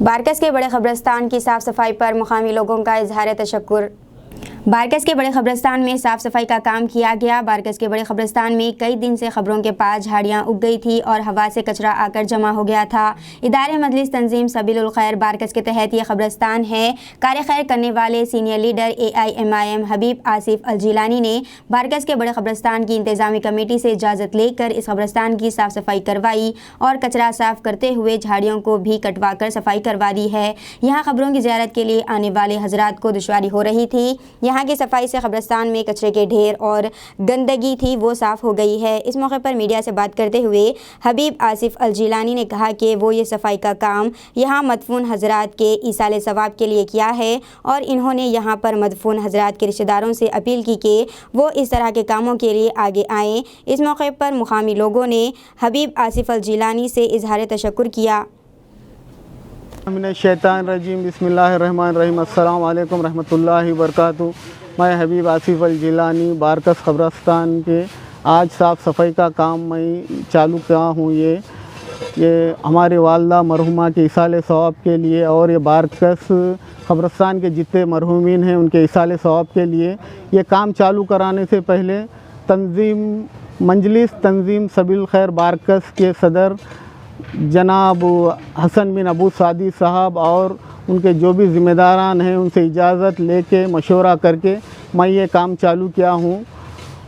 बारकस के बड़े कब्रिस्तान की साफ़ सफाई पर मुकामी लोगों का इजहार तशक्कुर। बारकस के बड़े कब्रिस्तान में साफ़ सफाई का काम किया गया। बारकस के बड़े कब्रिस्तान में कई दिन से खबरों के पास झाड़ियाँ उग गई थी और हवा से कचरा आकर जमा हो गया था। इदारे मजलिस तंजीम सबीलुल खैर बारकस के तहत ये कब्रिस्तान है। कार खैर करने वाले सीनियर लीडर AIMIM हबीब आसिफ अल जिलानी ने बारकस के बड़े कब्रिस्तान की इंतजामी कमेटी से इजाज़त लेकर इस कब्रिस्तान की साफ़ सफाई करवाई और कचरा साफ़ करते हुए झाड़ियों को भी कटवा कर सफाई करवा दी है। यहाँ खबरों की ज़ियारत के लिए आने वाले हजरात को दुश्वारी हो रही थी। यहाँ की सफाई से कब्रिस्तान में कचरे के ढेर और गंदगी थी वो साफ़ हो गई है। इस मौके पर मीडिया से बात करते हुए हबीब आसिफ अल जिलानी ने कहा कि वो ये सफाई का काम यहाँ मदफून हजरात के ईसाल सवाब के लिए किया है और इन्होंने यहाँ पर मदफून हजरात के रिश्तेदारों से अपील की कि वो इस तरह के कामों के लिए आगे आएँ। इस मौके पर मुकामी लोगों ने हबीब आसिफ अल जिलानी से इजहार तशक्कुर किया। शैतानरजीम बिस्मिल्लाहिर्रहमानिर्रहीम अस्सलाम वालेकुम रहमतुल्लाहि वबरकातुहू। मैं हबीब आसिफ अल जिलानी बारकस कब्रिस्तान के आज साफ़ सफाई का काम मैं चालू किया हूँ। ये हमारे वालदा मरहुमा के इसाले सवाब के लिए और ये बारकस कब्रिस्तान के जितने मरहुमीन हैं उनके इसाले सवाब के लिए ये काम चालू कराने से पहले मजलिस तंजीम सबीलुल खैर बारकस के सदर जनाब हसन बिन अबू सादी साहब और उनके जो भी ज़िम्मेदारान हैं उनसे इजाज़त लेके मशवरा करके मैं ये काम चालू किया हूँ।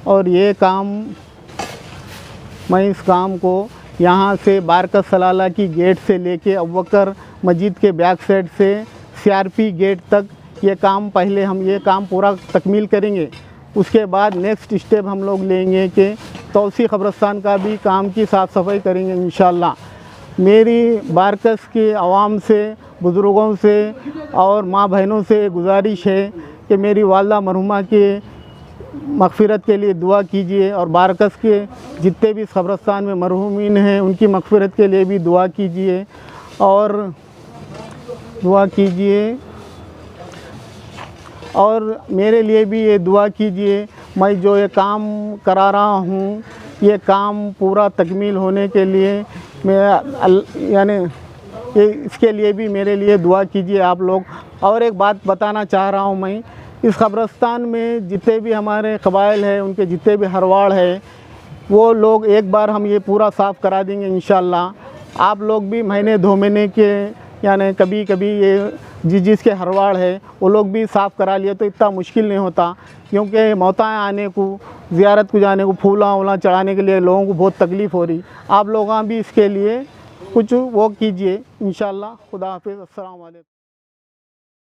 और ये काम मैं इस काम को यहाँ से बारकस सलाला की गेट से लेके अबूबकर मस्जिद के बैक साइड से CRP गेट तक ये काम पहले हम ये काम पूरा तकमील करेंगे। उसके बाद नेक्स्ट स्टेप हम लोग लेंगे कि तौसी कब्रिस्तान का भी काम की साफ़ सफाई करेंगे इंशाअल्लाह। मेरी बारकस के अवाम से, बुज़ुर्गों से और माँ बहनों से गुजारिश है कि मेरी वालदा मरहुमा के मग़फ़िरत के लिए दुआ कीजिए और बारकस के जितने भी कब्रिस्तान में मरहुमीन हैं उनकी मग़फ़िरत के लिए भी दुआ कीजिए और मेरे लिए भी ये दुआ कीजिए। मैं जो ये काम करा रहा हूँ ये काम पूरा तकमील होने के लिए इसके लिए भी मेरे लिए दुआ कीजिए आप लोग। और एक बात बताना चाह रहा हूँ मैं, इस कब्रिस्तान में जितने भी हमारे कबाइल हैं उनके जितने भी हरवाड़ है वो लोग एक बार हम ये पूरा साफ़ करा देंगे इंशाअल्लाह। आप लोग भी महीने 2 महीने के यानी कभी कभी ये जिसके हरवाड़ है वो लोग भी साफ़ करा लिए तो इतना मुश्किल नहीं होता, क्योंकि मौताएं आने को ज़ियारत को जाने को फूला वूला चढ़ाने के लिए लोगों को बहुत तकलीफ़ हो रही। आप लोग भी इसके लिए कुछ वो कीजिए इंशाअल्लाह। खुदा हाफिज़। अस्सलाम वालेकुम।